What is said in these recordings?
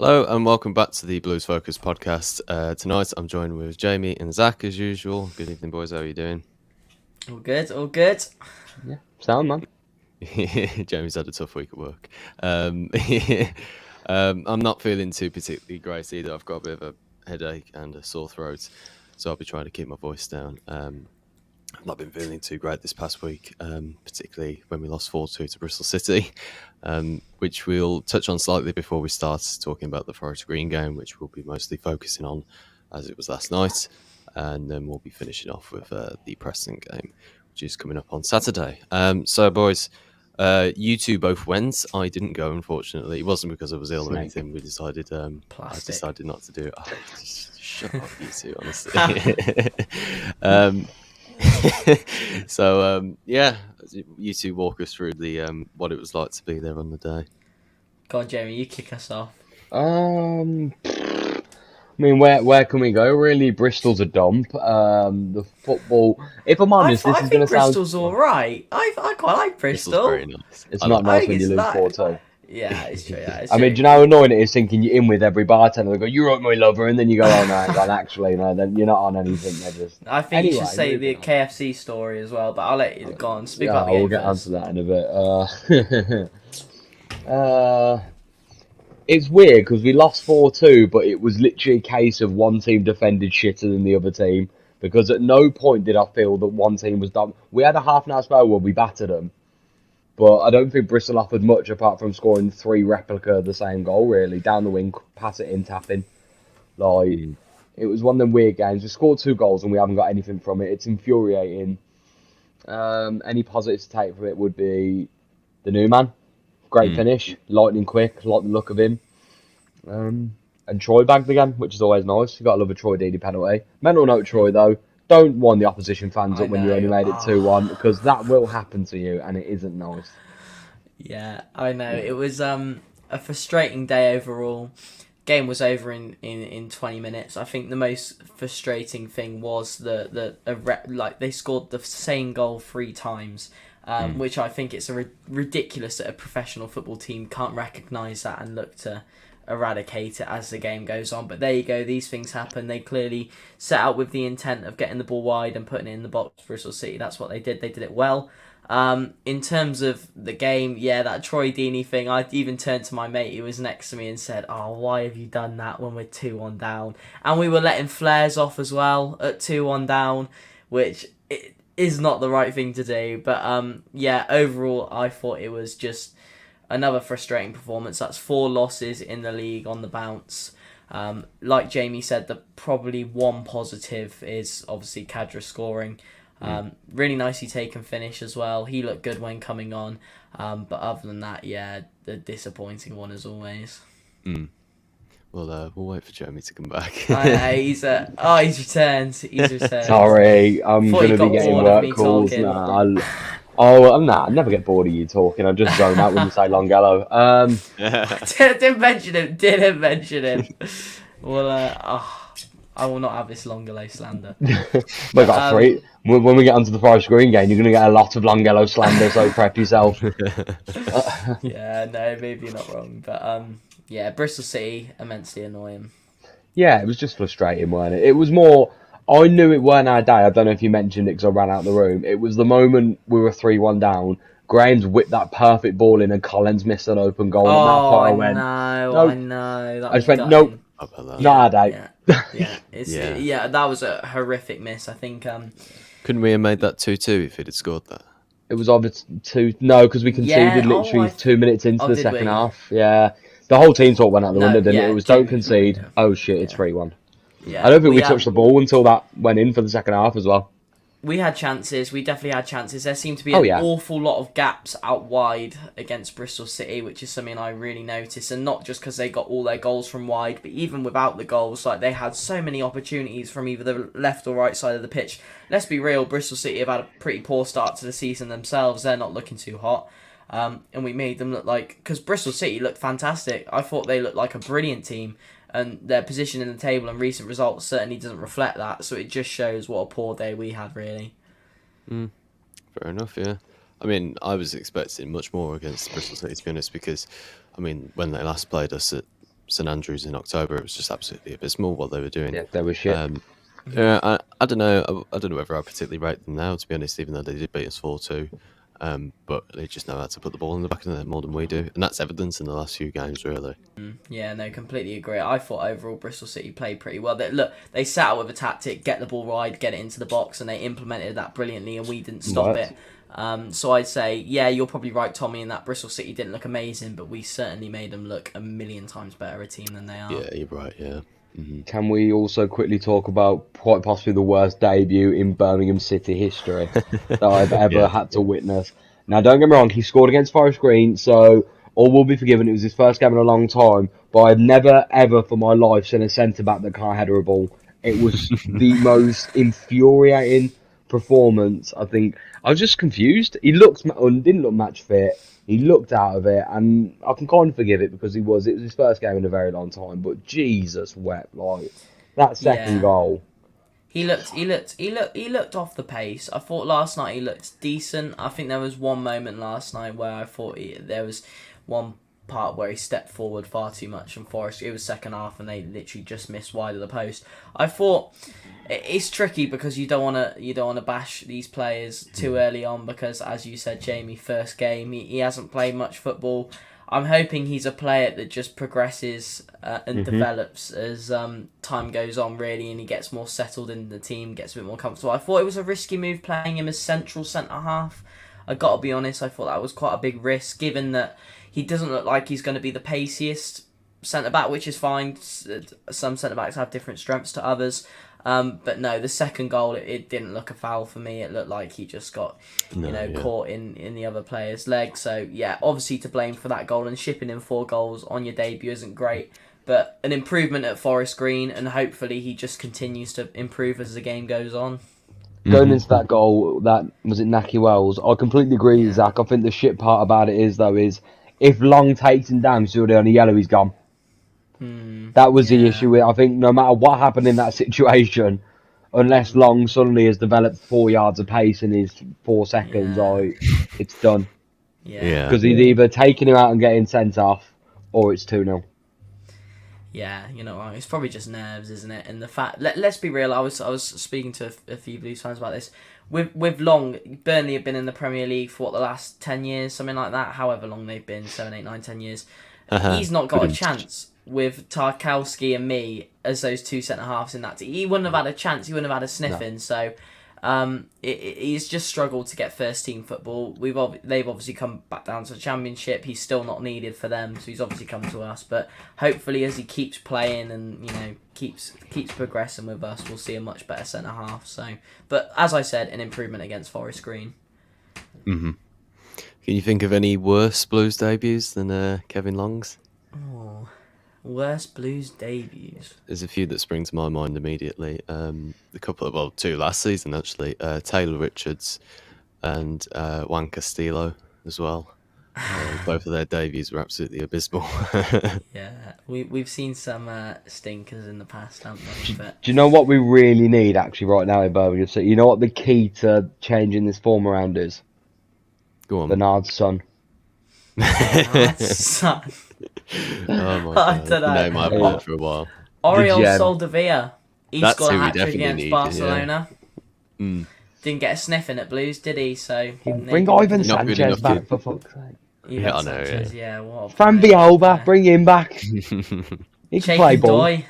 Hello and welcome back to the Blues Focus podcast. Tonight I'm joined with Jamie and Zach as usual. Good evening, boys. How are you doing? All good, all good. Yeah, sound man. Jamie's had a tough week at work. I'm not feeling too particularly great either. I've got a bit of a headache and a sore throat, so I'll be trying to keep my voice down. I've not been feeling too great this past week, particularly when we lost 4-2 to Bristol City, which we'll touch on slightly before we start talking about the Forest Green game, which we'll be mostly focusing on as it was last night. And then we'll be finishing off with the Preston game, which is coming up on Saturday. So, boys, you two both went. I didn't go, unfortunately. It wasn't because I was ill or anything. We decided. I decided not to do it. Oh, shut up, you two, honestly. Yeah, you two walk us through the what it was like to be there on the day. Go on, Jamie, you kick us off. I mean, where can we go? Really, Bristol's a dump. The football. If I'm honest, I this is think going to sound. Bristol's all right. I quite like Bristol. Very nice. It's not nice think when you it's lose that- 4-2. Yeah, it's true. Yeah, it's I mean, true. do you know how annoying it is thinking you're in with every bartender? They go, "You wrote my lover," and then you go, "Oh no, hang on, actually, no, then you're not on anything." They're just. I think you Anyway, should say the moving on. KFC story as well, but I'll let you go on. Speak about the we'll game get first. onto that in a bit. It's weird because we lost 4-2, but it was literally a case of one team defended shitter than the other team. Because at no point did I feel that one team was done. We had a half an hour spell where we battered them, but I don't think Bristol offered much apart from scoring 3 replica of the same goal, really. Down the wing, pass it in, tapping. It was one of them weird games. We scored 2 goals and we haven't got anything from it. It's infuriating. Any positives to take from it would be the new man. Great finish, lightning quick, like the look of him. And Troy bagged again, which is always nice. You got to love a Troy Deeney penalty. Mental note, Troy, though, don't wind the opposition fans I up when you only know. made it 2-1, because that will happen to you, and it isn't nice. Yeah, I know. It was a frustrating day overall. Game was over in 20 minutes. I think the most frustrating thing was they scored the same goal 3 times, which I think it's ridiculous that a professional football team can't recognise that and look to eradicate it as the game goes on. But there you go, these things happen. They clearly set out with the intent of getting the ball wide and putting it in the box. Bristol City, that's what they did. They did it well. In terms of the game, yeah, that Troy Deeney thing, I even turned to my mate who was next to me and said, "Oh, why have you done that when we're 2-1 down?" And we were letting flares off as well at 2-1 down, which is not the right thing to do. But yeah, overall, I thought it was just another frustrating performance. That's 4 losses in the league on the bounce. Like Jamie said, the probably one positive is obviously Kadra scoring. Really nicely taken finish as well. He looked good when coming on. But other than that, yeah, the disappointing one as always. Well, we'll wait for Jamie to come back. He's returned. He's returned. Sorry, I'm Thought going you to be got getting bored of work me calls talking. now. I never get bored of you talking. I just zone out when you say Longello. Didn't mention him. Well, I will not have this Longello slander. We got 3. When we get onto the Forest Green game, you're going to get a lot of Longello slander, so prep yourself. Yeah, no, maybe you're not wrong. But yeah, Bristol City, immensely annoying. Yeah, it was just frustrating, weren't it? It was more. I knew it weren't our day. I don't know if you mentioned it because I ran out of the room. It was the moment we were 3-1 down. Graham's whipped that perfect ball in and Collins missed an open goal. And that part I went, I know. That I just was went, nope, That. not our day. Yeah, that was a horrific miss. I think. Couldn't we have made that 2-2 if he'd had scored that? It was either 2. No, because we conceded literally 2 minutes into the did second we? half. Yeah. The whole team thought went out the No, window, didn't yeah, it? It was don't genuinely, concede. yeah. Oh shit, it's 3-1. Yeah, I don't think we touched the ball until that went in for the second half as well. We had chances. We definitely had chances. There seemed to be Oh, an yeah. awful lot of gaps out wide against Bristol City, which is something I really noticed. And not just because they got all their goals from wide, but even without the goals, like they had so many opportunities from either the left or right side of the pitch. Let's be real, Bristol City have had a pretty poor start to the season themselves. They're not looking too hot. And we made them look like... Because Bristol City looked fantastic. I thought they looked like a brilliant team. And their position in the table and recent results certainly doesn't reflect that. So it just shows what a poor day we had, really. Fair enough, yeah. I mean, I was expecting much more against Bristol City, to be honest, because, I mean, when they last played us at St Andrews in October, it was just absolutely abysmal what they were doing. Yeah, they were shit. Yeah, I don't know. I don't know whether I particularly rate them now, to be honest, even though they did beat us 4-2. But they just know how to put the ball in the back of the net more than we do. And that's evidence in the last few games, really. Yeah, no, completely agree. I thought overall Bristol City played pretty well. They set out with a tactic, get the ball wide, get it into the box, and they implemented that brilliantly, and we didn't stop it. So I'd say, yeah, you're probably right, Tommy, in that Bristol City didn't look amazing, but we certainly made them look a million times better a team than they are. Yeah, you're right, yeah. Can we also quickly talk about quite possibly the worst debut in Birmingham City history that I've ever had to witness? Now, don't get me wrong, he scored against Forest Green, so all will be forgiven. It was his first game in a long time, but I've never, ever for my life seen a centre-back that can't header a ball. It was the most infuriating performance, I think. I was just confused. He didn't look match fit. He looked out of it, and I can kind of forgive it because it was his first game in a very long time. But Jesus wept, like that second goal. He looked off the pace. I thought last night he looked decent. I think there was one moment last night where I thought there was one part where he stepped forward far too much from Forest. It was second half and they literally just missed wide of the post. I thought it's tricky because you don't want to bash these players too early on because, as you said, Jamie, first game he hasn't played much football. I'm hoping he's a player that just progresses and develops as time goes on, really, and he gets more settled in the team, gets a bit more comfortable. I thought it was a risky move playing him as central centre-half. I got to be honest, I thought that was quite a big risk, given that he doesn't look like he's going to be the paciest centre-back, which is fine. Some centre-backs have different strengths to others. But no, the second goal, it didn't look a foul for me. It looked like he just got, caught in the other player's leg. So, yeah, obviously to blame for that goal, and shipping in 4 goals on your debut isn't great. But an improvement at Forest Green, and hopefully he just continues to improve as the game goes on. Going into that goal, that was it Naki Wells, I completely agree with Zach. I think the shit part about it is if Long takes him down, he's already on a yellow, he's gone. That was the issue. I think no matter what happened in that situation, unless Long suddenly has developed 4 yards of pace in his 4 seconds, it's done. Yeah. Because he's either taking him out and getting sent off, or it's 2-0. Yeah, you're not wrong. It's probably just nerves, isn't it? And the fact, let's be real. I was speaking to a few Blues fans about this. With Long, Burnley have been in the Premier League for the last 10 years, something like that. However long they've been, 7, 8, 9, 10 years. He's not got a chance with Tarkowski and me as those 2 centre halves in that team. He wouldn't have had a chance. He wouldn't have had a sniff in. So he's just struggled to get first team football. They've obviously come back down to the Championship. He's still not needed for them, so he's obviously come to us. But hopefully, as he keeps playing and keeps progressing with us, we'll see a much better centre half. So, but as I said, an improvement against Forest Green. Can you think of any worse Blues debuts than Kevin Long's? Oh, worst Blues debuts. There's a few that spring to my mind immediately. Two last season actually. Taylor Richards and Juan Castillo as well. Both of their debuts were absolutely abysmal. Yeah, we've seen some stinkers in the past, haven't we? But Do you know what we really need actually right now in Birmingham City? You know what the key to changing this form around is? Go on. Bernard's son. Son. Oh my I god. don't know. Name I've heard for a while. Oriol gem. Soldevilla. He That's scored a who we hat-trick definitely against need, Barcelona. Didn't get a sniff in at Blues, did he? So Bring Ivan Not good Sanchez enough, back kid. for fuck's sake. Yeah, I know, Sanchez, what a Fran player, Bielba, what a bring him back. He can play Shaken ball. Doy.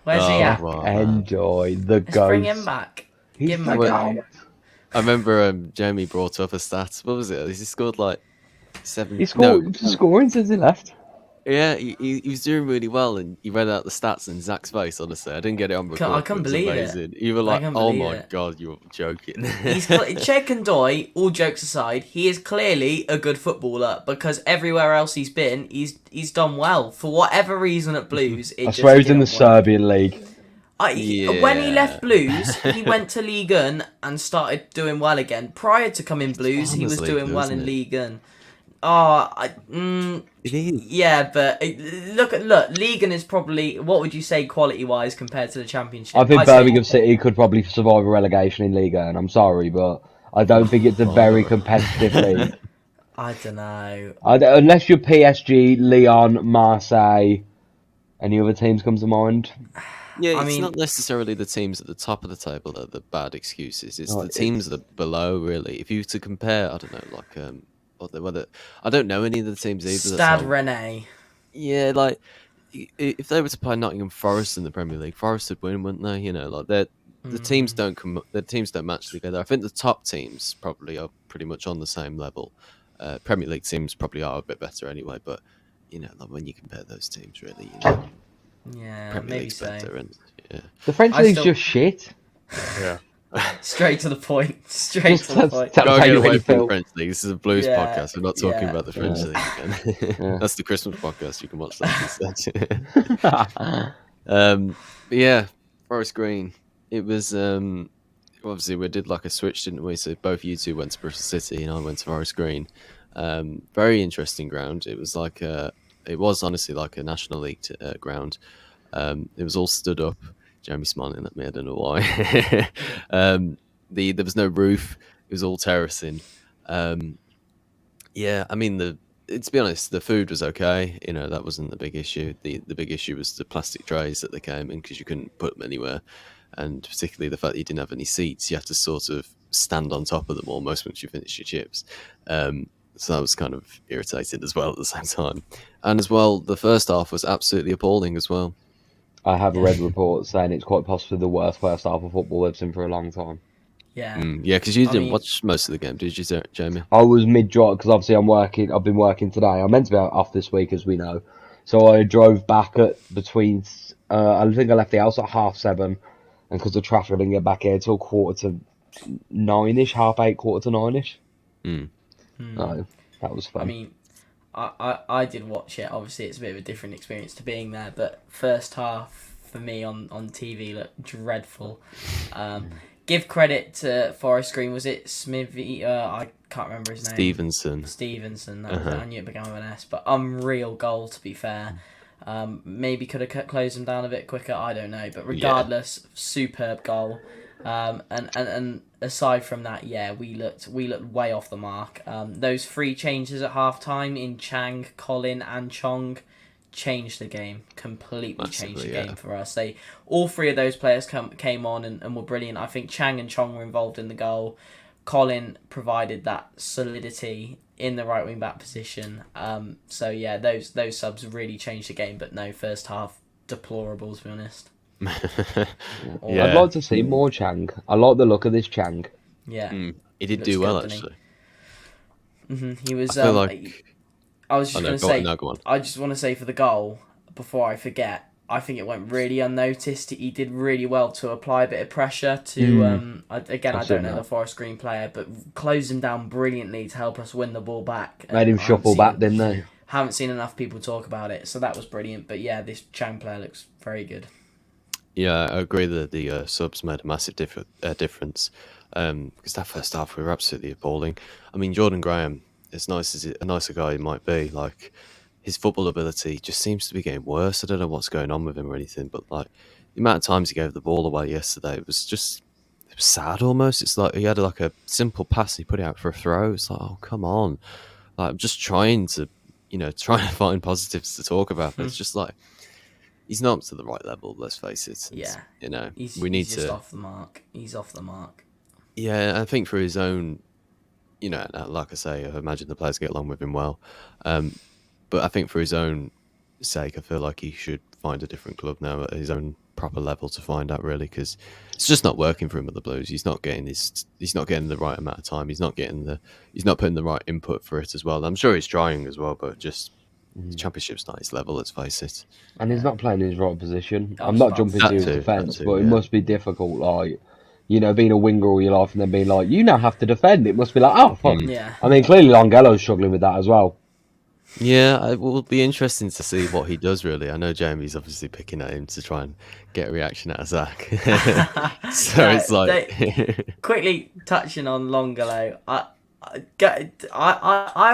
Where's he at? wow, man. Enjoy the Let's ghost. bring him back. He's Give him the a go. goat. I remember Jamie brought up a stat. What was it? He scored like 7. He scored scoring since he left. Yeah, he was doing really well, and he read out the stats in Zach's face. Honestly, I didn't get it on record. I can't it was believe amazing. it. You were like, can't "Oh believe my it. god, you're joking." Shaken Doy, all jokes aside, he is clearly a good footballer because everywhere else he's been, he's done well. For whatever reason at Blues, I swear he's in the Serbian league. When he left Blues, he went to Ligue 1 and started doing well again. Prior to coming Blues, he was doing well in Ligue 1. It is. Yeah, but look, Ligue 1 is probably, what would you say quality-wise compared to the Championship? I think I'd say- Birmingham City could probably survive a relegation in Liga, and I'm sorry, but I don't think it's a very competitive league. I don't know. Unless you're PSG, Lyon, Marseille, Any other teams come to mind? Yeah, I it's mean, not necessarily the teams at the top of the table that are the bad excuses. It's Oh, the teams it's that are below, really. If you were to compare, I don't know, like whether I don't know any of the teams either. That's Stade like, Rennais. yeah, like if they were to play Nottingham Forest in the Premier League, Forest would win, wouldn't they? You know, like the teams don't come, the teams don't match together. I think the top teams probably are pretty much on the same level. Premier League teams probably are a bit better anyway, but you know, like when you compare those teams, really, you know, Yeah, Premier maybe League's so. better, and yeah. the French I league's still just shit. Yeah. straight to the point. Straight Just to the point. that's Gotta how get you away really from the feel. French league. This is a blues Yeah, podcast. We're not talking yeah. about the French Yeah. league again. Yeah. That's the Christmas podcast. You can watch that instead. But yeah, Forest Green. It was obviously we did like a switch, didn't we? So both you two went to Bristol City, and I went to Forest Green. Very interesting ground. It was like it was honestly like a National League ground. It was all stood up. Jeremy smiling at me. I don't know why. There was no roof. It was all terracing. Um, yeah, I mean to be honest, the food was okay. You know, that wasn't the big issue. The big issue was the plastic trays that they came in because you couldn't put them anywhere, and particularly the fact that you didn't have any seats. You had to sort of stand on top of them almost once you finished your chips. So I was kind of irritated as well at the same time. And as well, the first half was absolutely appalling as well. I have Yeah. read reports saying it's quite possibly the worst first half of football they've seen for a long time. Yeah. Yeah, because you I didn't mean, watch most of the game, did you, Jamie? I was mid-drive because obviously I'm working. I've been working today. I'm meant to be off this week, as we know. So I drove back at between. I think I left the house at 7:30, and because of traffic, I didn't get back here till 8:45ish, 8:30, 8:45ish. Mm. No, that was I fun. mean, I did watch it. Obviously, it's a bit of a different experience to being there, but first half for me on TV looked dreadful. Give credit to Forest Green. Was it Smithy? I can't remember his name. Stevenson. That was it. I knew it began with an S, but unreal goal to be fair. Maybe could have closed them down a bit quicker. I don't know, but regardless, superb goal. And aside from that, yeah, we looked way off the mark. Those three changes at half time in Chang, Colin, and Chong changed the game. Completely changed the game for us. All three of those players came on and were brilliant. I think Chang and Chong were involved in the goal. Colin provided that solidity in the right wing back position. So yeah, those subs really changed the game. But no, first half deplorable to be honest. Yeah. I'd like to see more Chang. I like the look of this Chang. Yeah, he did do well actually. He was. I feel like I was just going to say. Go on. I just want to say for the goal before I forget. I think it went really unnoticed. He did really well to apply a bit of pressure to. I don't know the Forest Green player, but closed him down brilliantly to help us win the ball back. Made him shuffle back, didn't they? Haven't seen enough people talk about it, so that was brilliant. But yeah, this Chang player looks very good. Yeah, I agree that the subs made a massive difference. Because that first half we were absolutely appalling. I mean, Jordan Graham, as nice as a nicer guy he might be, like his football ability just seems to be getting worse. I don't know what's going on with him or anything, but like the amount of times he gave the ball away yesterday, it was sad almost. It's like he had like a simple pass, he put it out for a throw. It's like, oh come on! Like I'm just trying to find positives to talk about, but it's just like he's not up to the right level. Let's face it. Yeah, he's just off the mark. He's off the mark. Yeah, I think for his own, like I say, I imagine the players get along with him well. But I think for his own sake, I feel like he should find a different club now at his own proper level to find out really, because it's just not working for him at the Blues. He's not getting the right amount of time. He's not putting the right input for it as well. I'm sure he's trying as well, but just the Championship's not his level. Let's face it. And he's not playing in his right position. I'm not jumping to his defence, but it must be difficult, like, being a winger all your life and then being like, you now have to defend. It must be like, oh, fuck. Yeah. I mean, clearly Longello's struggling with that as well. Yeah, it will be interesting to see what he does, really. I know Jamie's obviously picking at him to try and get a reaction out of Zach. So it's like... Quickly touching on Longello, I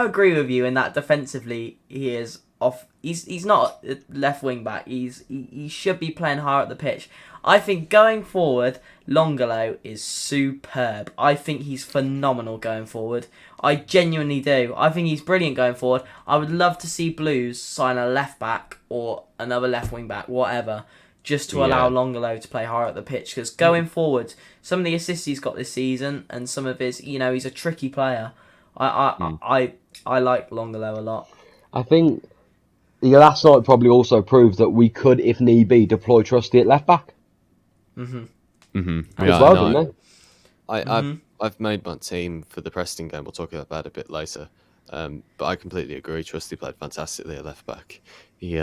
agree with you in that defensively he is off. He's not a left wing back. He should be playing higher up the pitch. I think going forward, Longolo is superb. I think he's phenomenal going forward. I genuinely do. I think he's brilliant going forward. I would love to see Blues sign a left back or another left wing back, whatever, just to allow Longolo to play higher up the pitch. Because going forward, some of the assists he's got this season and some of his, he's a tricky player. I like Longolo a lot. I think the last night probably also proved that we could, if need be, deploy Trusty at left back. Yeah, As well, didn't they? I've made my team for the Preston game. We'll talk about that a bit later. But I completely agree. Trusty played fantastically at left back. He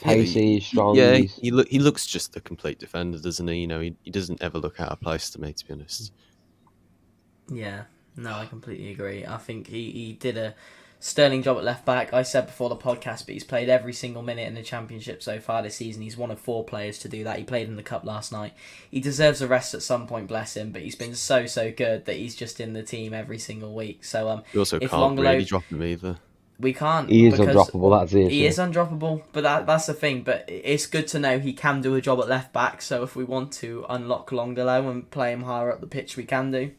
Pacey, strong. Yeah, he looks just a complete defender, doesn't he? He doesn't ever look out of place to me, to be honest. Yeah, no, I completely agree. I think he did a sterling job at left back. I said before the podcast, but he's played every single minute in the Championship so far this season. He's one of 4 players to do that. He played in the Cup last night. He deserves a rest at some point, bless him, but he's been so good that he's just in the team every single week. So we also can't really drop him either. We can't. He is undroppable, that's it. He is undroppable, but that's the thing. But it's good to know he can do a job at left back, so if we want to unlock Longolo and play him higher up the pitch, we can do.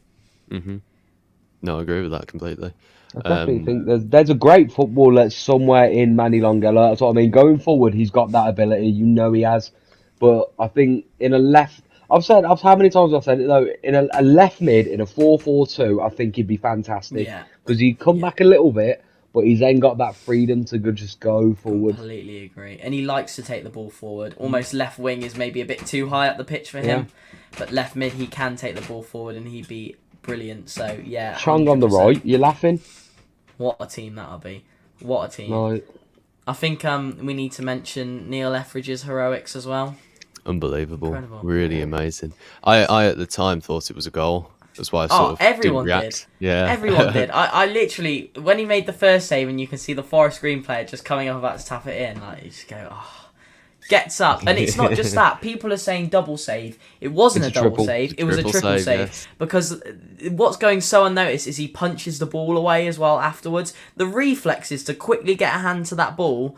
No, I agree with that completely. I definitely think there's a great footballer somewhere in Manny Longolo. That's what I mean. Going forward, he's got that ability. He has. But I think in a left... how many times I've said it though, in a left mid, in a 4-4-2, I think he'd be fantastic. Yeah. Because he'd come back a little bit, but he's then got that freedom to just go forward. Completely agree. And he likes to take the ball forward. Almost left wing is maybe a bit too high up the pitch for him. But left mid, he can take the ball forward and he'd be brilliant. So, yeah. Chong on the right, you're laughing? What a team that'll be. What a team. Right. I think we need to mention Neil Etheridge's heroics as well. Unbelievable. Incredible. Really amazing. I at the time thought it was a goal. That's why I sort of everyone didn't react. did. Yeah. Everyone did. I literally, when he made the first save and you can see the Forest Green player just coming up about to tap it in, like, you just go, gets up. And it's not just that. People are saying double save. It wasn't a double save. It was a triple save. Yes. Because what's going so unnoticed is he punches the ball away as well afterwards. The reflexes to quickly get a hand to that ball,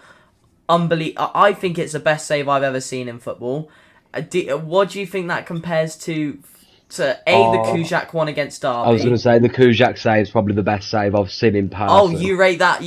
I think it's the best save I've ever seen in football. What do you think that compares to the Kujak one against Derby? I was going to say the Kujak save is probably the best save I've seen in person. Oh, you rate that?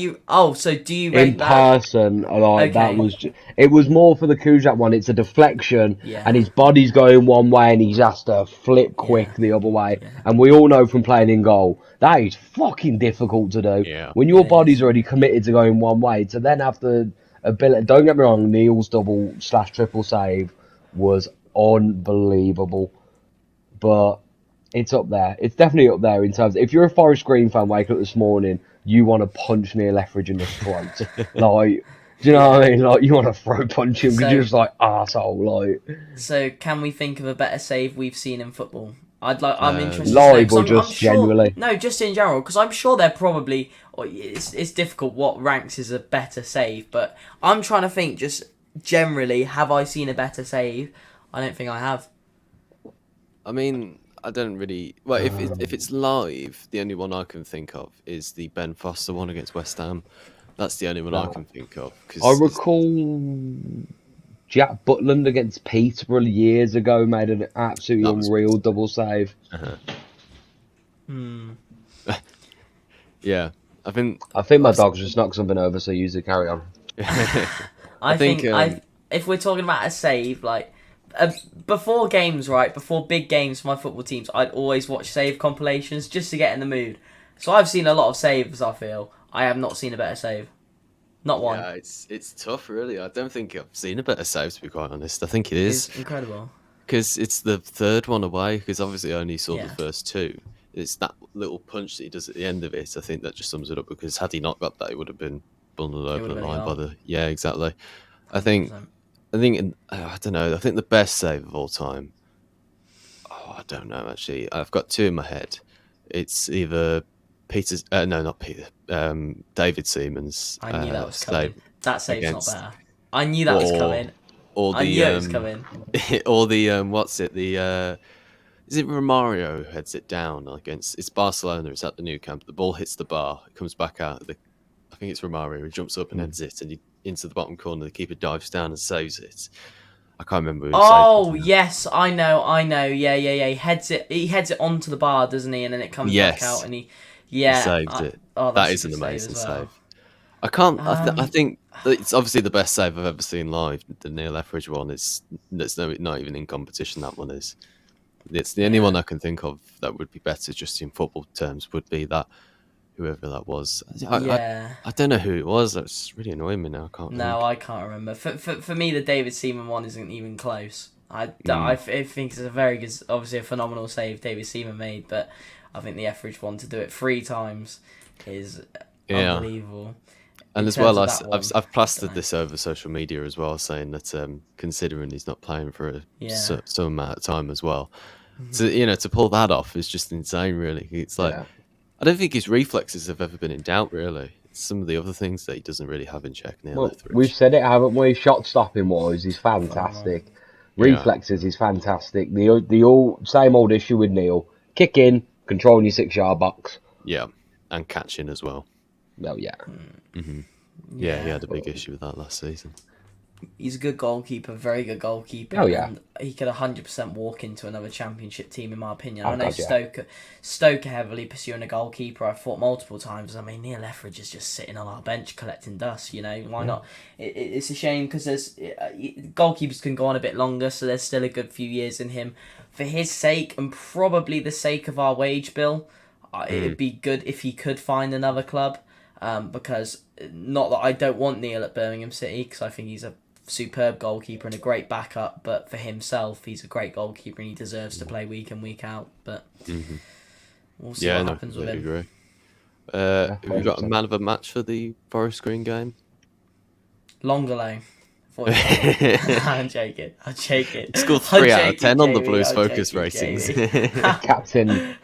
So do you rate that? In person, that was... It was more for the Kujak one. It's a deflection, and his body's going one way, and he has to flip quick the other way. Yeah. And we all know from playing in goal, that is fucking difficult to do. Yeah. When your body's already committed to going one way, to then have the ability... Don't get me wrong, Neil's double/triple save was unbelievable. But it's up there. It's definitely up there in terms of, if you're a Forest Green fan waking up this morning, you want to punch Neil Etheridge in the throat. Like, do you know what I mean? Like, you want to throat punch him because you're just like, arsehole. Like. So, can we think of a better save we've seen in football? I'm interested. Live or just generally? No, just in general, because I'm sure they're probably... It's difficult what ranks is a better save, but I'm trying to think just generally, have I seen a better save? I don't think I have. I mean, I don't really... Well, if it's live, the only one I can think of is the Ben Foster one against West Ham. That's the only one I can think of. I recall Jack Butland against Peterborough years ago made an absolutely unreal double save. Yeah, I think my dog's just knocked something over, so use it, carry on. I think if we're talking about a save, like... before games, before big games for my football teams, I'd always watch save compilations just to get in the mood. So I've seen a lot of saves, I feel. I have not seen a better save. Not one. Yeah, it's tough, really. I don't think I've seen a better save, to be quite honest. I think it is. It's incredible. Because it's the third one away, because obviously I only saw the first two. It's that little punch that he does at the end of it. I think that just sums it up, because had he not got that, he would have been bundled over the line by the... Yeah, exactly. I think... 100%. I don't know. I think the best save of all time. I don't know, actually. I've got two in my head. It's either Peter's... no, not Peter. David Seaman's I knew that was coming. That save's not better. I knew that was coming. I knew it was coming. Or the... what's it? The... is it Romario who heads it down against... It's Barcelona. It's at the Nou Camp. The ball hits the bar. It comes back out of the I think it's Romario who jumps up and heads it, and into the bottom corner. The keeper dives down and saves it. I can't remember who Oh saved it. yes, I know. Yeah. He heads it onto the bar, doesn't he? And then it comes back out, and He saved it. Oh, That that's is a an good amazing save as well. save. I can't. I think it's obviously the best save I've ever seen live. The Neil Etheridge one is. That's not even in competition. That one is. It's the only one I can think of that would be better, just in football terms. Would be that whoever that was. I don't know who it was. That's really annoying me now. I can't. No, think. I can't remember. For me, the David Seaman one isn't even close. I think it's a very good, obviously a phenomenal save David Seaman made, but I think the Etheridge one to do it 3 times is unbelievable. And as well, I've plastered this over social media as well, saying that considering he's not playing for some amount of time as well, to pull that off is just insane. Really, it's like I don't think his reflexes have ever been in doubt. Really, it's some of the other things that he doesn't really have in check. Neil Etheridge. We've said it, haven't we? Shot stopping wise, he's fantastic. Reflexes, he's fantastic. The same old issue with Neil: kick in, controlling your 6-yard box. Yeah, and catching as well. Well, yeah. Yeah, he had a big issue with that last season. He's a good goalkeeper, very good goalkeeper. Oh, yeah. And he could 100% walk into another championship team, in my opinion. Oh, I know God, yeah. Stoke are heavily pursuing a goalkeeper. I've thought multiple times. I mean, Neil Etheridge is just sitting on our bench collecting dust, Why not? It's a shame because goalkeepers can go on a bit longer, so there's still a good few years in him. For his sake, and probably the sake of our wage bill, it'd be good if he could find another club. Because not that I don't want Neil at Birmingham City, because I think he's a superb goalkeeper and a great backup, but for himself, he's a great goalkeeper and he deserves to play week in, week out. But we'll see what happens with him. Agree. Have you got a man of a match for the Forest Green game? Longolo. I'm joking. He scored 3 out of 10 on the Blues Focus ratings. Captain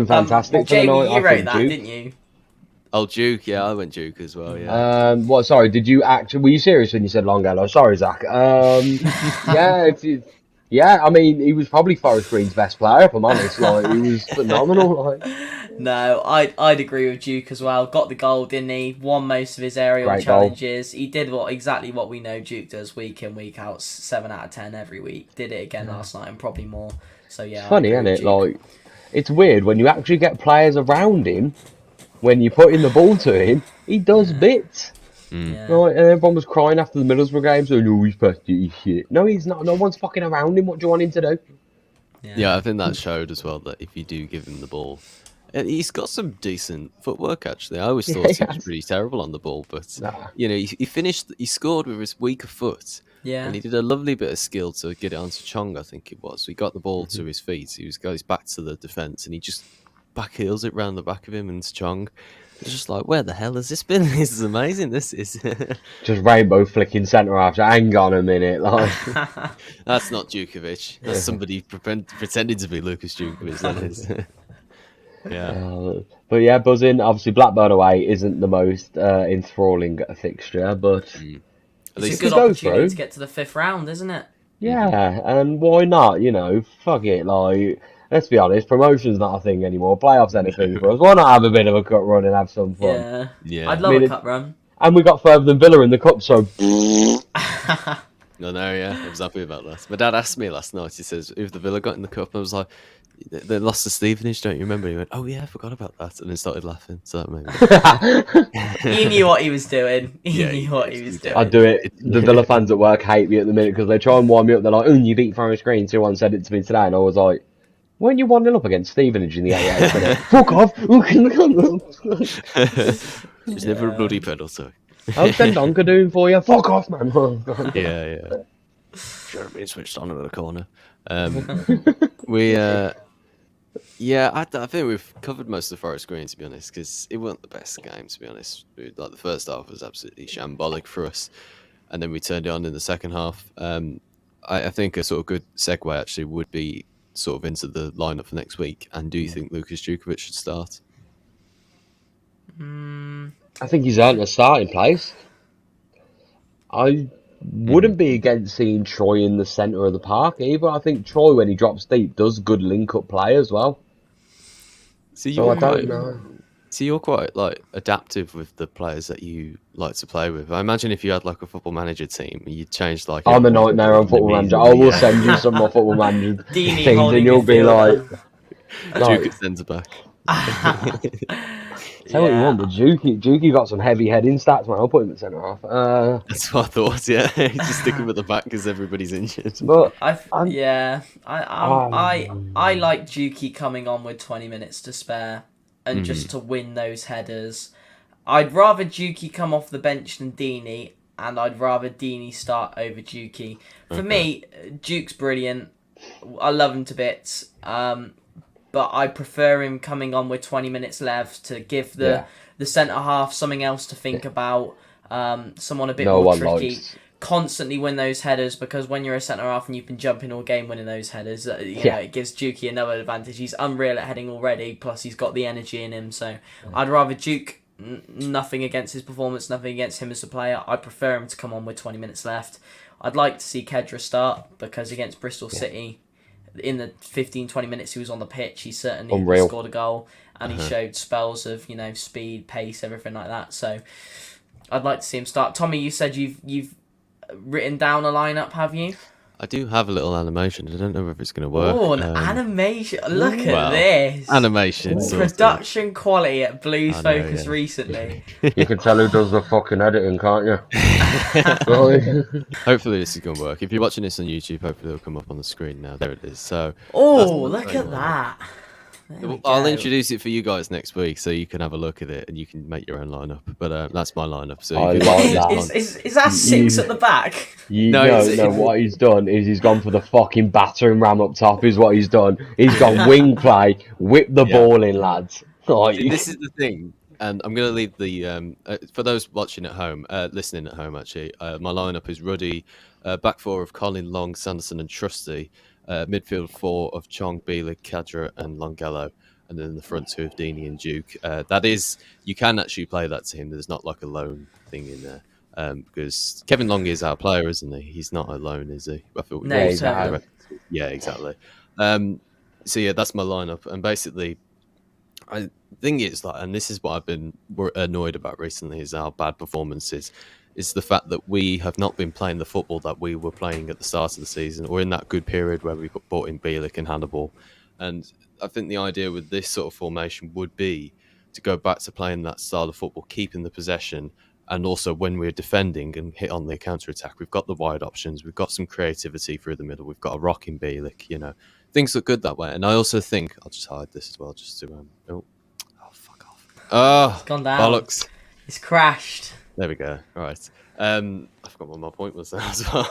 fantastic for the night. You wrote that, didn't you? Oh, Duke, I went Duke as well, yeah. Sorry, did you were you serious when you said Longelo? Sorry, Zach. I mean, he was probably Forest Green's best player, if I'm honest. Like, he was phenomenal. No, I'd agree with Duke as well. Got the goal, didn't he? Won most of his aerial challenges. He did exactly what we know Duke does week in, week out. 7 out of 10 every week. Did it again last night and probably more. So yeah, it's funny, isn't it? Like, it's weird when you actually get players around him. When you put in the ball to him, he does bits. Right, and everyone was crying after the Middlesbrough game, saying, "Oh, he's petty shit." No, he's not. No one's fucking around him. What do you want him to do? Yeah, I think that showed as well that if you do give him the ball, he's got some decent footwork. Actually, I always thought he was pretty terrible on the ball, but he scored with his weaker foot. Yeah, and he did a lovely bit of skill to get it onto Chong. I think it was. He got the ball to his feet. He goes back to the defence, and he just back heels it round the back of him and Chong. It's just like, where the hell has this been? This is amazing. This is just rainbow flicking centre half. Hang on a minute, like that's not Djukovic. That's somebody pretending to be Lucas Djukovic. That is. But yeah, buzzing. Obviously, Blackburn away isn't the most enthralling fixture, but it's a good opportunity to get to the 5th round, isn't it? Yeah, and why not? Fuck it, like. Let's be honest, promotion's not a thing anymore. Playoffs anything for us. Why not have a bit of a cup run and have some fun? Yeah. I'd love a cup run. And we got further than Villa in the cup, so... I was happy about that. My dad asked me last night, he says, if the Villa got in the cup, I was like, they lost to Stevenage, don't you remember? He went, oh yeah, I forgot about that, and then started laughing, so that made me... He knew what he was doing. He knew what he was doing. I'd do it. The Villa fans at work hate me at the minute, because they try and wind me up, they're like, you beat Forest Green, someone said it to me today, and I was like... Weren't you 1-0 up against Stevenage in the 88th minute? Fuck off! It's never a bloody penalty. How's Dendonka doing for you? Fuck off, man! Yeah. Should have been switched on in the corner. I think we've covered most of the Forest Green, to be honest, because it wasn't the best game, to be honest. Like, the first half was absolutely shambolic for us, and then we turned it on in the second half. I think a sort of good segue, actually, would be sort of into the lineup for next week. And do you think Lucas Djukovic should start? I think he's earned a starting place. I wouldn't be against seeing Troy in the centre of the park either. I think Troy, when he drops deep, does good link-up play as well. So I don't know. So you're quite like adaptive with the players that you like to play with. I imagine if you had like a football manager team, you'd change like. I'm a everyone's nightmare on Football Manager. I will send you some more Football Manager Deeney teams, holding and you'll be like, Duke at centre back. say what you want, but Juki got some heavy heading stats, man. I'll put him at centre half. That's what I thought. Yeah, just stick him at the back because everybody's injured. But I I'm- like Juki coming on with 20 minutes to spare and just to win those headers. I'd rather Juki come off the bench than Deeney, and I'd rather Deeney start over Juki. For me, Duke's brilliant. I love him to bits. But I prefer him coming on with 20 minutes left to give the centre half something else to think about, someone a bit more tricky. Constantly win those headers, because when you're a centre half and you've been jumping all game winning those headers, know, it gives Juki another advantage. He's unreal at heading already, plus he's got the energy in him. So I'd rather Duke. Nothing against his performance, nothing against him as a player. I prefer him to come on with 20 minutes left. I'd like to see Kedra start, because against Bristol City, in the 15-20 minutes he was on the pitch, he certainly scored a goal, and he showed spells of speed, pace, everything like that. So I'd like to see him start. Tommy, you said you've written down a lineup, have you? I do have a little animation. I don't know if it's going to work. Oh, an animation! Look at this animation. Production quality at Blues Focus recently. You can tell who does the fucking editing, can't you? Hopefully this is going to work. If you're watching this on YouTube, hopefully it'll come up on the screen now. There it is. So. Look at that. I'll introduce it for you guys next week, so you can have a look at it and you can make your own lineup. But that's my lineup. So I like that. Is that six at the back? No. What he's done is he's gone for the fucking battering ram up top. Is what he's done. He's gone wing play, whip the ball in, lads. This is the thing, and I'm going to leave the for those watching at home, listening at home. Actually, my lineup is Ruddy, back four of Colin, Long, Sanderson, and Trusty. Midfield four of Chong, Bieler, Kadra, and Longello, and then the front two of Deeney and Duke. That is, you can actually play that team. There's not like a loan thing in there, because Kevin Long is our player, isn't he? He's not alone, is he? I thought yeah, exactly. So yeah, that's my lineup, and basically, I think it's like, and this is what I've been annoyed about recently, is our bad performances. Is the fact that we have not been playing the football that we were playing at the start of the season, or in that good period where we brought in Bielik and Hannibal. And I think the idea with this sort of formation would be to go back to playing that style of football, keeping the possession, and also when we're defending and hit on the counter-attack, we've got the wide options, we've got some creativity through the middle, we've got a rocking Bielik, things look good that way. And I also think, I'll just hide this as well, just to, fuck off. It's gone down. Bollocks. It's crashed. There we go. All right. I forgot what my point was there as well.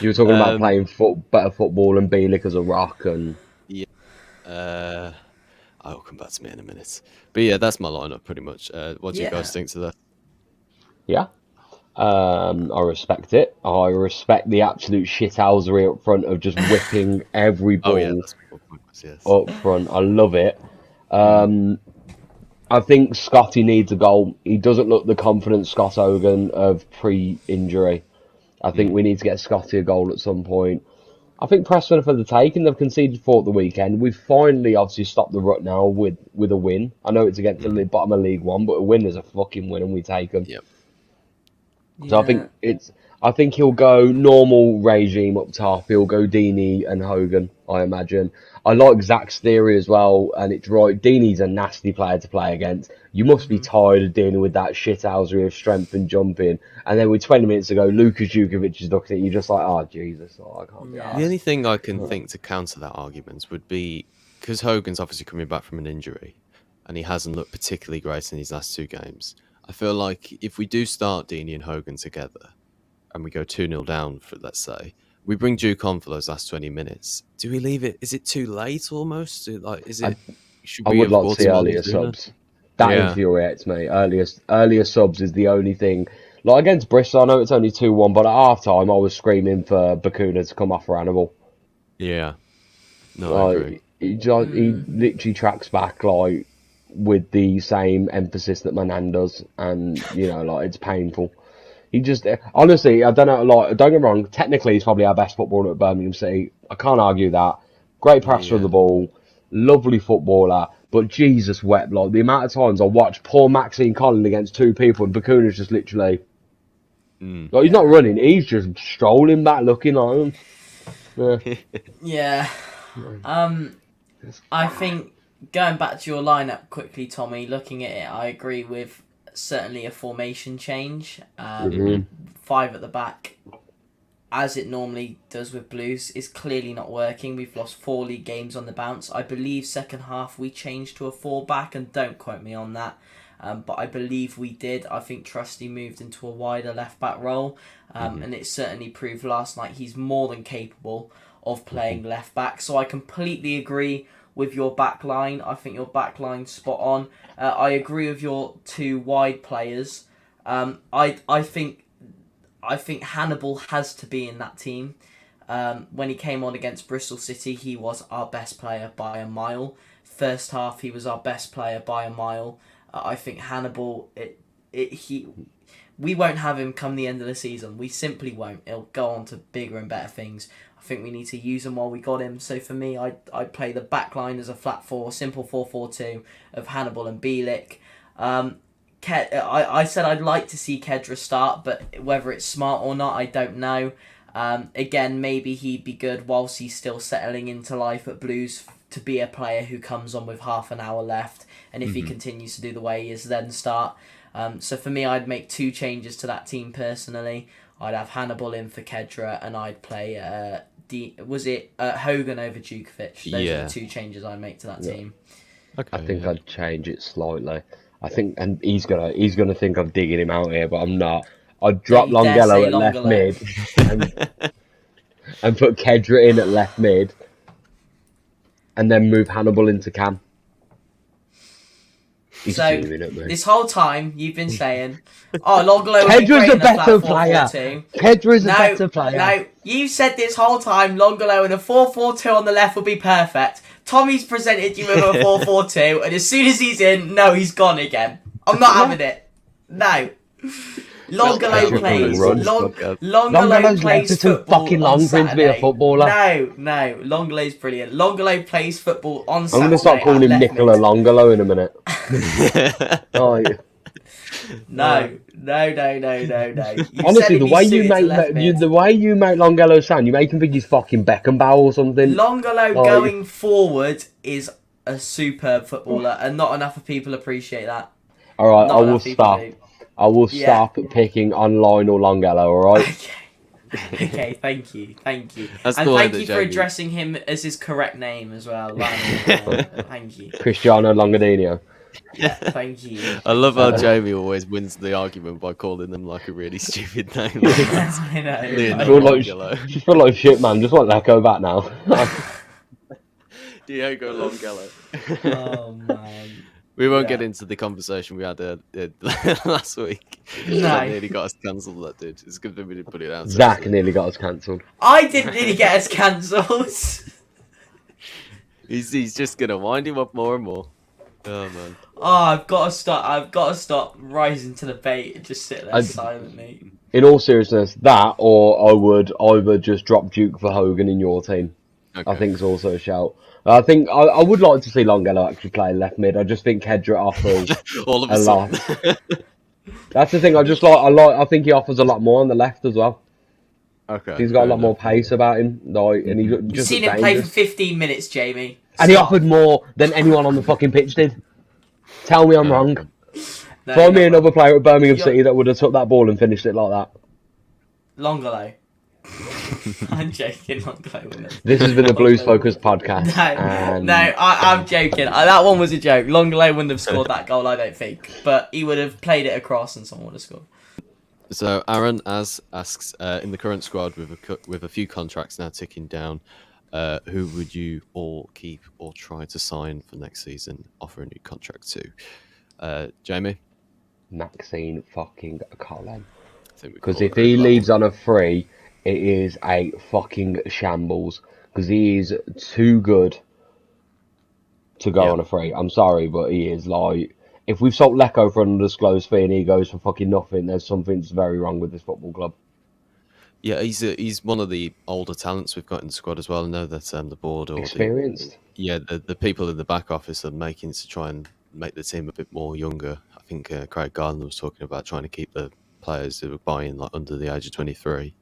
You were talking about playing better football and Bielik as a rock, and I'll come back to me in a minute. But yeah, that's my lineup pretty much. What do you guys think to that? Yeah. I respect it. I respect the absolute shithousery up front of just whipping every ball that's my point, yes. up front. I love it. I think Scotty needs a goal. He doesn't look the confident Scott Hogan of pre-injury. I think we need to get Scotty a goal at some point. I think Preston are for the taking. They've conceded 4 at the weekend. We've finally obviously stopped the rut now with a win. I know it's against the bottom of League One, but a win is a fucking win, and we take them. Yep. So I think he'll go normal regime up top. He'll go Deeney and Hogan, I imagine. I like Zach's theory as well, and it's right. Deeney's a nasty player to play against. You must be tired of dealing with that shithousery of strength and jumping. And then with 20 minutes ago, Lukas Jukovic is looking at you just like, oh, Jesus, I can't be arsed. The only thing I can think to counter that argument would be, because Hogan's obviously coming back from an injury, and he hasn't looked particularly great in these last 2 games. I feel like if we do start Deeney and Hogan together, and we go 2-0 down, for let's say, we bring Duke on for those last 20 minutes. Do we leave it? Is it too late almost? I would like to see earlier subs. That infuriates me. Earlier subs is the only thing. Like against Bristol, I know it's only 2-1, but at half time I was screaming for Bakuna to come off for Hannibal. Yeah. No, I agree. He literally tracks back like with the same emphasis that Manan does, and it's painful. He just honestly, I don't know. Like, don't get me wrong. Technically, he's probably our best footballer at Birmingham City. I can't argue that. Great passer of the ball, lovely footballer. But Jesus wept, like, the amount of times I watched poor Maxine Collin against two people and Bakuna's just literally... Like, he's not running, he's just strolling back looking like him. Yeah. I think, going back to your lineup quickly, Tommy, looking at it, I agree with certainly a formation change. 5 at the back, as it normally does with Blues, is clearly not working. We've lost 4 league games on the bounce. I believe second half we changed to a 4 back, and don't quote me on that. But I believe we did. I think Trusty moved into a wider left back role, and it certainly proved last night he's more than capable of playing left back. So I completely agree with your back line. I think your back line's spot on. I agree with your 2 wide players. I think Hannibal has to be in that team. When he came on against Bristol City, he was our best player by a mile. First half, he was our best player by a mile. I think Hannibal, we won't have him come the end of the season. We simply won't. He'll go on to bigger and better things. I think we need to use him while we got him. So for me, I'd play the back line as a flat 4, simple 4-4-2 of Hannibal and Bielik. I said I'd like to see Kedra start, but whether it's smart or not, I don't know. Again, maybe he'd be good whilst he's still settling into life at Blues to be a player who comes on with half an hour left, and if he continues to do the way he is, then start. So for me, I'd make 2 changes to that team personally. I'd have Hannibal in for Kedra, and I'd play Hogan over Djukovic. Those are the 2 changes I'd make to that team. Okay, I think I'd change it slightly. I think, and he's gonna think I'm digging him out here, but I'm not. I'd drop Longello at left mid and put Kedra in at left mid, and then move Hannibal into cam. He's fuming at me. This whole time you've been saying, Longello Kedra's a better player. Kedra's a better player. No, you said this whole time Longello in a 4-4-2 on the left would be perfect. Tommy's presented you with a 4-4-2, and as soon as he's in, no, he's gone again. I'm not having it. No. Longello plays. Longello plays football fucking long on for him to be a footballer. No. Longello's brilliant. Longello plays football on Saturday. I'm gonna start calling him Nicola Longello in a minute. No. Honestly, the way you make Longello sound, you make him think he's fucking Beckenbauer or something. Longello going forward is a superb footballer, and not enough of people appreciate that. All right, I will stop. I will stop picking on Lionel Longello. All right. Okay, thank you. That's and cool, thank you for Jamie. addressing him as his correct name as well. Thank you. Cristiano Longadinho. Yeah, thank you. I love how Jamie always wins the argument by calling them like a really stupid name. I know. I feel like shit, man. Just want that go back now. Diego Longello. Oh man. We won't get into the conversation we had last week. No. That nearly got us cancelled, that did. It's good that we didn't put it out. Zach nearly got us cancelled. I didn't nearly get us cancelled. He's just going to wind him up more and more. Oh, man. I've got to stop rising to the bait and just sit there silently. In all seriousness, that or I would either just drop Duke for Hogan in your team. Okay. I think it's also a shout. I think I would like to see Longello actually play left mid. I just think Kedra offers all of a lot. That's the thing. I think he offers a lot more on the left as well. Okay. He's got a lot more pace about him. And he's just You've seen him play for 15 minutes, Jamie. And he offered more than anyone on the fucking pitch did. Tell me I'm wrong. No, Find me another player at Birmingham City that would have took that ball and finished it like that. Longello. I'm joking. Longello. This has been a Blues focused podcast. I'm joking. That one was a joke. Longello wouldn't have scored that goal, I don't think, but he would have played it across and someone would have scored. So Aaron asks, in the current squad with a few contracts now ticking down, who would you all keep or try to sign for next season? Offer a new contract to, Jamie. Maxine fucking Collin. Because if he leaves on a free, it is a fucking shambles. Because he is too good to go on a free. I'm sorry, but he is like... If we've sold Lecco for an undisclosed fee and he goes for fucking nothing, there's something very wrong with this football club. Yeah, he's one of the older talents we've got in the squad as well. I know that the board or Experienced. the people in the back office are making it to try and make the team a bit more younger. I think Craig Gardner was talking about trying to keep the players who are buying like under the age of 23.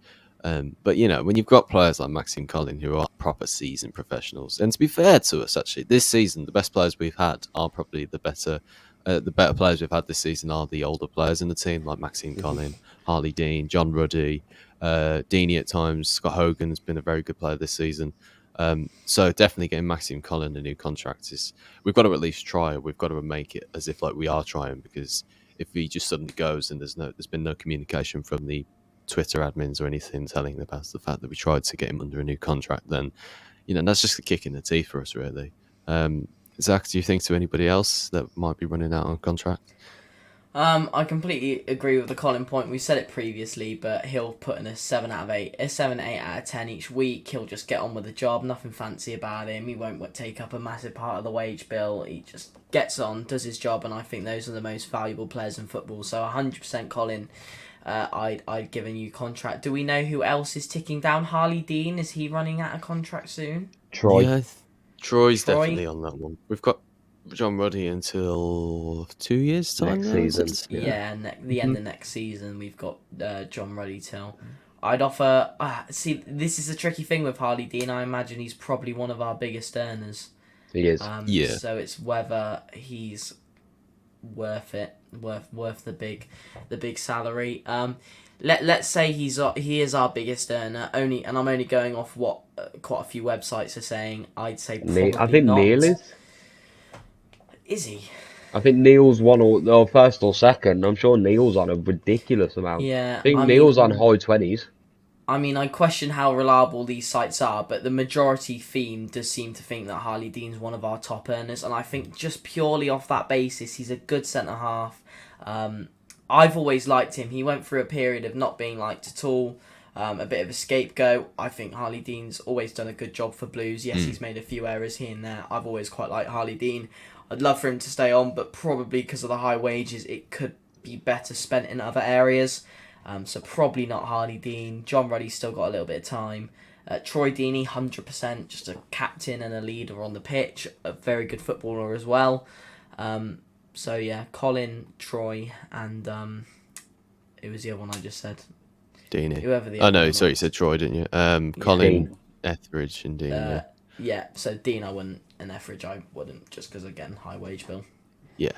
But when you've got players like Maxime Collin who are proper seasoned professionals, and to be fair to us, actually, this season the best players we've had are probably the better players we've had this season are the older players in the team, like Maxime Collin, Harley Dean, John Ruddy, Deeney at times. Scott Hogan's been a very good player this season. So definitely getting Maxime Collin a new contract is we've got to at least try. We've got to make it as if like we are trying, because if he just suddenly goes and there's been no communication from the Twitter admins or anything telling about the fact that we tried to get him under a new contract, then that's just a kick in the teeth for us, really. Zach, do you think to anybody else that might be running out on contract? I completely agree with the Colin point. We said it previously, but he'll put in a 7 out of 8, a 7, 8 out of 10 each week. He'll just get on with the job. Nothing fancy about him. He won't take up a massive part of the wage bill. He just gets on, does his job, and I think those are the most valuable players in football. So 100% Colin. I'd give a new contract. Do we know who else is ticking down? Harley Dean, is he running out of contract soon? Troy. Yeah, Troy's Troy? definitely on that one. We've got John Ruddy until 2 years time Next now, is season. it? Yeah, the end of next season, we've got John Ruddy till. I'd offer. See, this is a tricky thing with Harley Dean. I imagine he's probably one of our biggest earners. He is. Yeah. So it's whether he's worth it, worth the big salary. Let's say he is our biggest earner. And I'm only going off what quite a few websites are saying. I'd say probably I think not. Neil is. Is he? I think Neil's one or first or second. I'm sure Neil's on a ridiculous amount. Yeah, I think Neil's on high 20s. I mean, I question how reliable these sites are, but the majority theme does seem to think that Harley Dean's one of our top earners, and I think just purely off that basis, he's a good centre-half. I've always liked him. He went through a period of not being liked at all, a bit of a scapegoat. I think Harley Dean's always done a good job for Blues. Yes, he's made a few errors here and there. I've always quite liked Harley Dean. I'd love for him to stay on, but probably because of the high wages, it could be better spent in other areas. So probably not Harley Dean. John Ruddy's still got a little bit of time. Troy Deeney, 100%, just a captain and a leader on the pitch. A very good footballer as well. So yeah, Colin, Troy, and who was the other one I just said? Deeney. Whoever the Oh other no, one sorry, you was. said Troy, didn't you? Colin, Dean. Etheridge, and Dean. Yeah. Yeah, so Dean I wouldn't, and Etheridge I wouldn't, just because, again, high wage bill. Yeah,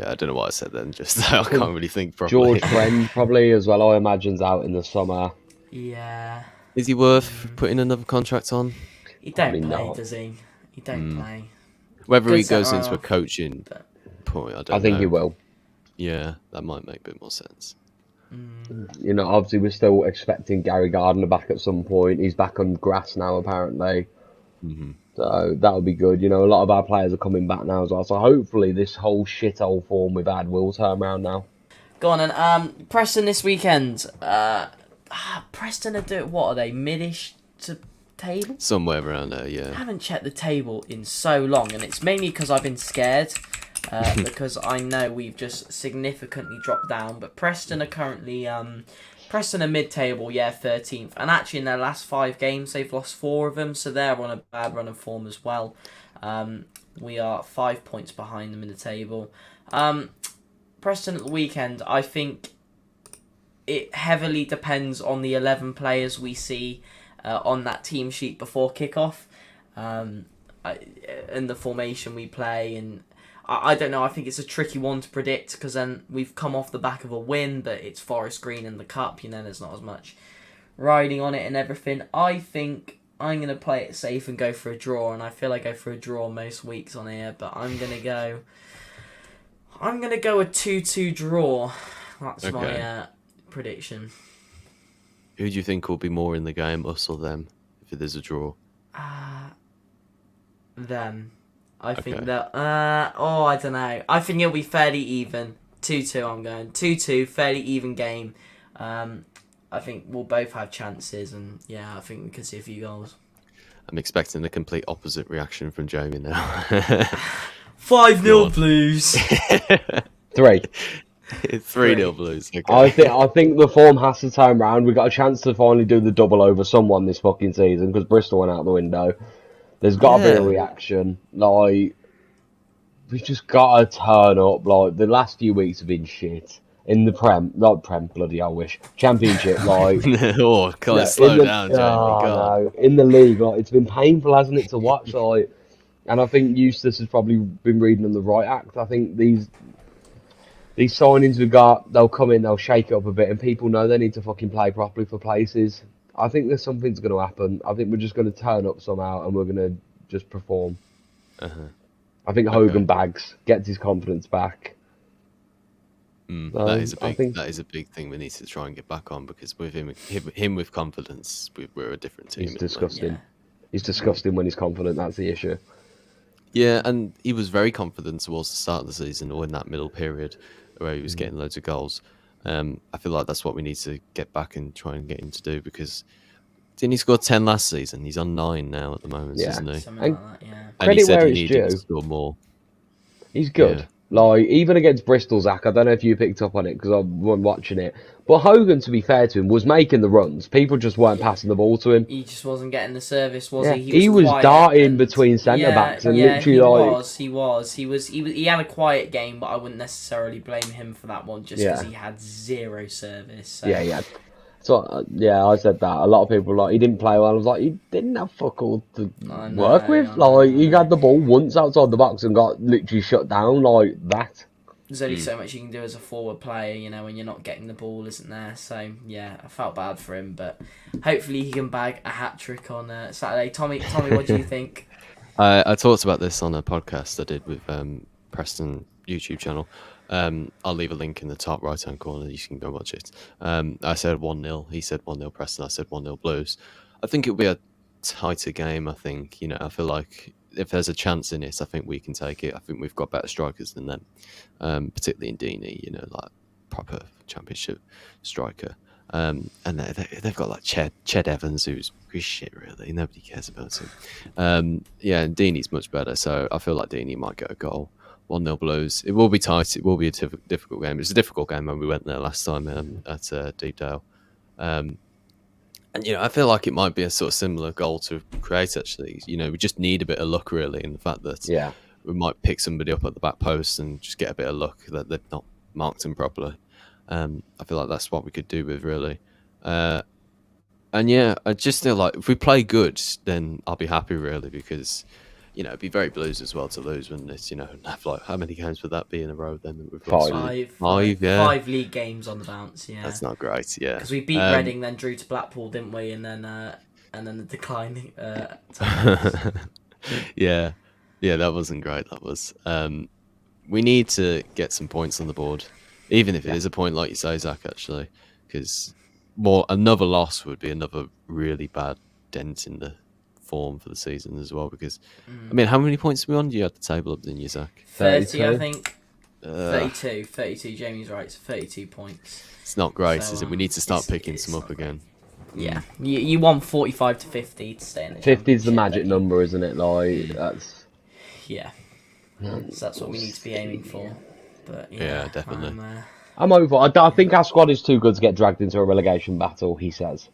I don't know what I said then. Just I can't really think properly. George Friend probably as well. I imagine's out in the summer. Yeah. Is he worth putting another contract on? He don't Probably play, not. does he? He don't play. Whether Good he goes into a centre-half, coaching but- point, I don't know. I think he will. Yeah, that might make a bit more sense. You know, obviously we're still expecting Gary Gardner back at some point. He's back on grass now, apparently. So that'll be good. You know, a lot of our players are coming back now as well. So hopefully this whole shithole form we've had will turn around now. Go on, and Preston this weekend. Preston are what are they, mid-ish to table? Somewhere around there, I yeah. haven't checked the table in so long, and it's mainly because I've been scared. Because I know we've just significantly dropped down. But Preston are currently Preston are mid-table, 13th. And actually in their last 5 games, they've lost 4 of them. So they're on a bad run of form as well. We are 5 points behind them in the table. Preston at the weekend, I think it heavily depends on the 11 players we see on that team sheet before kickoff. And the formation we play, and I don't know. I think it's a tricky one to predict because then we've come off the back of a win, but it's Forest Green in the cup. You know, there's not as much riding on it and everything. I think I'm gonna play it safe and go for a draw, and I feel I go for a draw most weeks on here. But I'm gonna go a 2-2 draw. That's my prediction. Who do you think will be more in the game, us or them, if there's a draw? Them. I think Okay. that. I don't know. I think it'll be fairly even. 2-2. I'm going 2-2. Fairly even game. I think we'll both have chances, and yeah, I think we could see a few goals. I'm expecting the complete opposite reaction from Jamie now. 5-0 Blues. 3. It's 3-0 Blues. Okay. I think the form has to turn around. We got a chance to finally do the double over someone this fucking season because Bristol went out the window. There's got to be a reaction. Like, we've just got to turn up. Like, the last few weeks have been shit. In the not Prem, bloody I wish. Championship, like... Oh, God, no, slow down, Jamie. God. no. In the league, like, it's been painful, hasn't it, to watch? Like, and I think Eustace has probably been reading on the right act. I think these signings we got, they'll come in, they'll shake it up a bit, and people know they need to fucking play properly for places. I think there's something's going to happen. I think we're just going to turn up somehow, and we're going to just perform. I think Hogan bags, gets his confidence back. That is a big thing we need to try and get back on, because with him with confidence, we're a different team. He's disgusting. Yeah. He's disgusting when he's confident. That's the issue. Yeah, and he was very confident towards the start of the season, or in that middle period where he was getting loads of goals. I feel like that's what we need to get back and try and get him to do, because didn't he score 10 last season? He's on 9 now at the moment, isn't he? Something like that, yeah. And he said he needed to score more. He's good. Yeah. Like, even against Bristol, Zach, I don't know if you picked up on it because I wasn't watching it. But Hogan, to be fair to him, was making the runs. People just weren't passing the ball to him. He just wasn't getting the service, was he? He was darting between centre-backs and literally he was. He had a quiet game, but I wouldn't necessarily blame him for that one just because he had zero service. So. Yeah, he had. So, I said that. A lot of people were like, he didn't play well. I was like, he didn't have fuck all to work with. Like, he had the ball once outside the box and got literally shut down like that. There's only so much you can do as a forward player, when you're not getting the ball, isn't there? So, yeah, I felt bad for him, but hopefully he can bag a hat-trick on Saturday. Tommy, what do you think? I talked about this on a podcast I did with Preston YouTube channel. I'll leave a link in the top right-hand corner. You can go watch it. I said 1-0. He said 1-0 Preston. I said 1-0 Blues. I think it'll be a tighter game, I think. I feel like if there's a chance in it, I think we can take it. I think we've got better strikers than them, particularly in Deeney, like proper championship striker. And they've got like Ched Evans, who's shit, really. Nobody cares about him. And Deeney's much better, so I feel like Deeney might get a goal. 1-0 Blues. It will be tight. It will be a difficult game. It was a difficult game when we went there last time at Deepdale. And, I feel like it might be a sort of similar goal to create, actually. We just need a bit of luck, really, in the fact that we might pick somebody up at the back post and just get a bit of luck that they've not marked him properly. I feel like that's what we could do with, really. I just feel like if we play good, then I'll be happy, really, because... it'd be very Blues as well to lose, wouldn't it? Have like, how many games would that be in a row then? We've got 5, yeah. 5 league games on the bounce, yeah. That's not great, yeah. Because we beat Reading, then drew to Blackpool, didn't we? And then the declining. Yeah, that wasn't great. That was. We need to get some points on the board, even if it is a point, like you say, Zach. Actually, because another loss would be another really bad dent in the form for the season as well, because how many points are we on? Do you have the table up, didn't you, Zach? 30, I think. 32. Jamie's right. It's 32 points. It's not great, is it? We need to start picking some up again. Yeah, you want 45 to 50 to stay in the 50 is the magic number, isn't it? Like, that's... Yeah. So that's what we need to be aiming for. But yeah definitely. I'm over. I think our squad is too good to get dragged into a relegation battle, he says.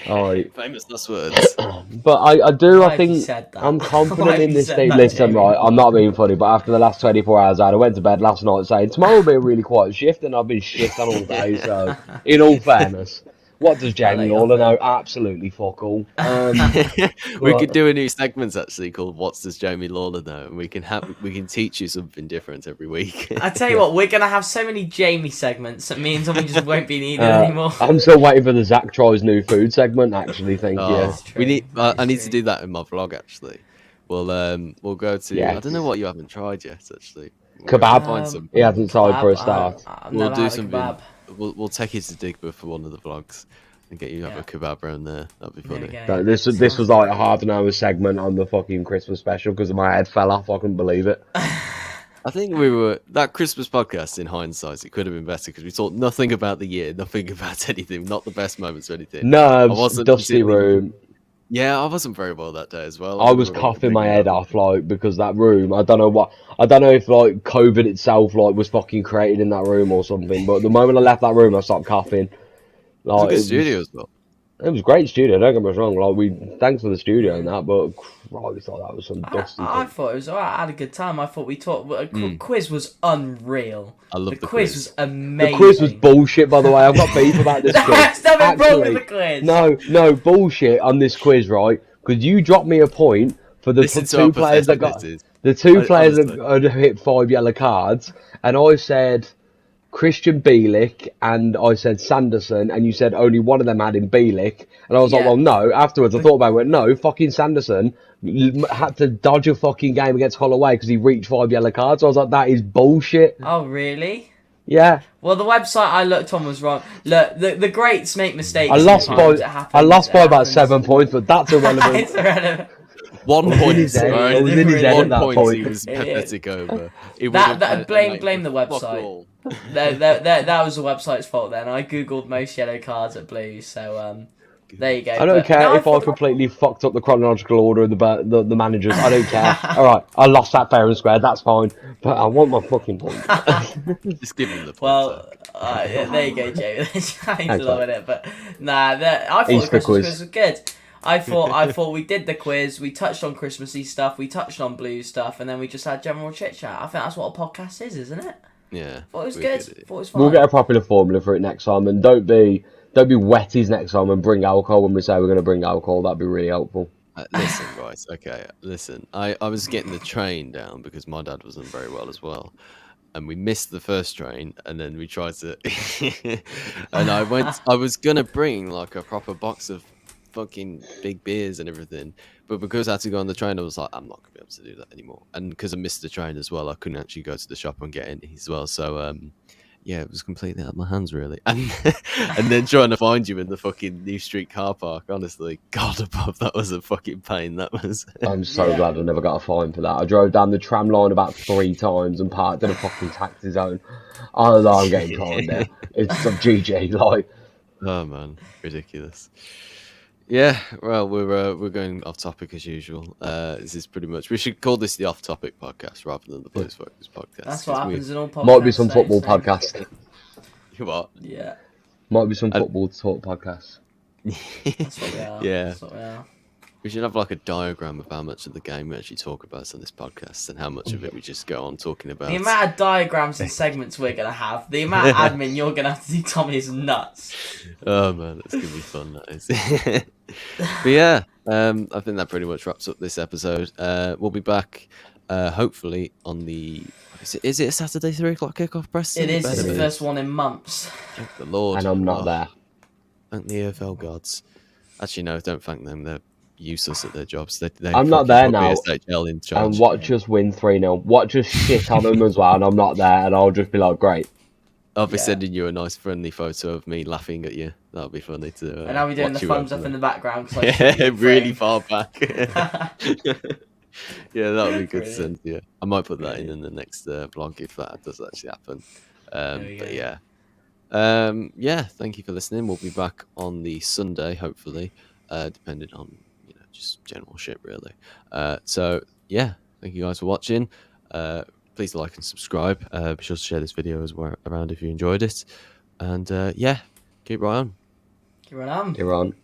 Famous last words. But I think I'm confident in this team. Listen, right, I'm not being funny, but after the last 24 hours I went to bed last night saying tomorrow will be a really quiet shift, and I've been shit on all day, so in all fairness, what does Jamie Lawler know? Absolutely fuck all. We could do a new segment actually called "What Does Jamie Lawler Know?" and we can teach you something different every week. I tell you what, we're gonna have so many Jamie segments that me and Tommy just won't be needed anymore. I'm still waiting for the Zach tries new food segment. Actually, thank you. We need. I need to do that in my vlog. Actually, we'll go to. Yeah. I don't know what you haven't tried yet. Actually, kebab. He hasn't tried for a start. We'll do something. We'll take you to Digborough for one of the vlogs and get you to have a kebab around there. That'd be funny. So this was like a half an hour segment on the fucking Christmas special because my head fell off. I couldn't believe it. I think that Christmas podcast, in hindsight, it could have been better because we talked nothing about the year, nothing about anything, not the best moments or anything. Nerves, dusty room. Yeah, I wasn't very well that day as well. I I'm was gonna coughing my bring it head up. off, like, because that room, I don't know if, like, COVID itself, like, was fucking created in that room or something, but the moment I left that room, I started coughing. It was a Like, good studio as well. it was a great studio, don't get me wrong, like, thanks for the studio and that, but, Christ, thought that was some dusty I thing. thought it was alright. I had a good time. I thought we talked. Mm. Quiz was unreal. I love The the quiz quiz. was The quiz was amazing. bullshit, by the way, I've got beef about this quiz. There's nothing wrong with Actually, the quiz. no, bullshit on this quiz, right? Because you dropped me a point for the Listen to how two players that pathetic got, this is. the two players Honestly, that had hit 5 yellow cards, and I said Christian Bielik and I said Sanderson, and you said only one of them had in Bielik, and I was like, Yeah. well, no. Afterwards, I thought about it, went, no, fucking Sanderson had to dodge a fucking game against Holloway because he reached 5 yellow cards. So I was like, that is bullshit. Oh really? Yeah, Well, the website I looked on was wrong. Look, the greats make mistakes. I lost sometimes. by It happens. I lost It by about happens. 7 points, but that's irrelevant. It's irrelevant. 1 was in point. his head. Right? I was in his head at 1 that point. point. He was Yeah. pathetic over. He That would've- blame the fuck website. all. That was the website's fault. Then I googled most yellow cards at Blues, so there you go. I don't But, care no, if I thought- completely fucked up the chronological order of the managers. I don't care. All right, I lost that fair and square. That's fine. But I want my fucking point. Just give him the point. Well, yeah, there you go, Joe. He's Thanks, loving it, but nah, I thought Easter the Christmas quiz. quiz was good. I thought we did the quiz. We touched on Christmassy stuff. We touched on Blues stuff, and then we just had general chit chat. I think that's what a podcast is, isn't it? Yeah. Thought it was we're good. at it. Thought it was fun. We'll get a popular formula for it next time, and don't be wetties next time and bring alcohol when we say we're going to bring alcohol. That'd be really helpful. Listen, guys. Okay, listen. I was getting the train down because my dad wasn't very well as well, and we missed the first train, and then we tried to, and I was gonna bring like a proper box of fucking big beers and everything, but because I had to go on the train, I was like, I'm not gonna be able to do that anymore, and because I missed the train as well, I couldn't actually go to the shop and get any as well. So yeah, it was completely out of my hands, really. And then trying to find you in the fucking New Street car park, honestly, God above, that was a fucking pain. That was. I'm so glad I never got a fine for that. I drove down the tram line about 3 times and parked in a fucking taxi zone. Oh, no, I'm getting tired now. It's some GG, like. Oh man, ridiculous. Yeah, well, we're going off topic as usual. This is pretty much. We should call this the off-topic podcast rather than the Blues Focus podcast. That's what 'cause happens in all podcasts. Might be some same, football same. podcast. What? Yeah, Might be some football talk podcast. that's what we are. Yeah. That's what we are. We should have like a diagram of how much of the game we actually talk about on this podcast and how much of it we just go on talking about. The amount of diagrams and segments we're gonna have, the amount of admin you're gonna have to do, Tommy, is nuts. Oh man, that's gonna be fun. That is. But yeah, I think that pretty much wraps up this episode. We'll be back, hopefully on the. Is it a Saturday 3 o'clock kickoff, Preston? It is. Better It's the be. first one in months. Thank the Lord. And I'm not Oh, there. Thank the EFL gods. Actually, no, don't thank them. They're useless at their jobs. They I'm not there fucking now. put BSHL in charge. And watch us win 3-0. Watch us shit on them as well, and I'm not there, and I'll just be like, great. I'll be Yeah. sending you a nice friendly photo of me laughing at you. That'll be funny to. And I'll be doing the watch you thumbs over up in there. the background. 'Cause I Yeah, shoot the really frame. far back. Yeah, that would be good to Brilliant. send. Yeah, I might put that Brilliant. in the next vlog if that does actually happen. we But go. yeah, yeah. Thank you for listening. We'll be back on the Sunday, hopefully, depending on just general shit, really. So yeah, thank you guys for watching. Please like and subscribe. Be sure to share this video around if you enjoyed it. And yeah, keep right on. Keep it on. You're on.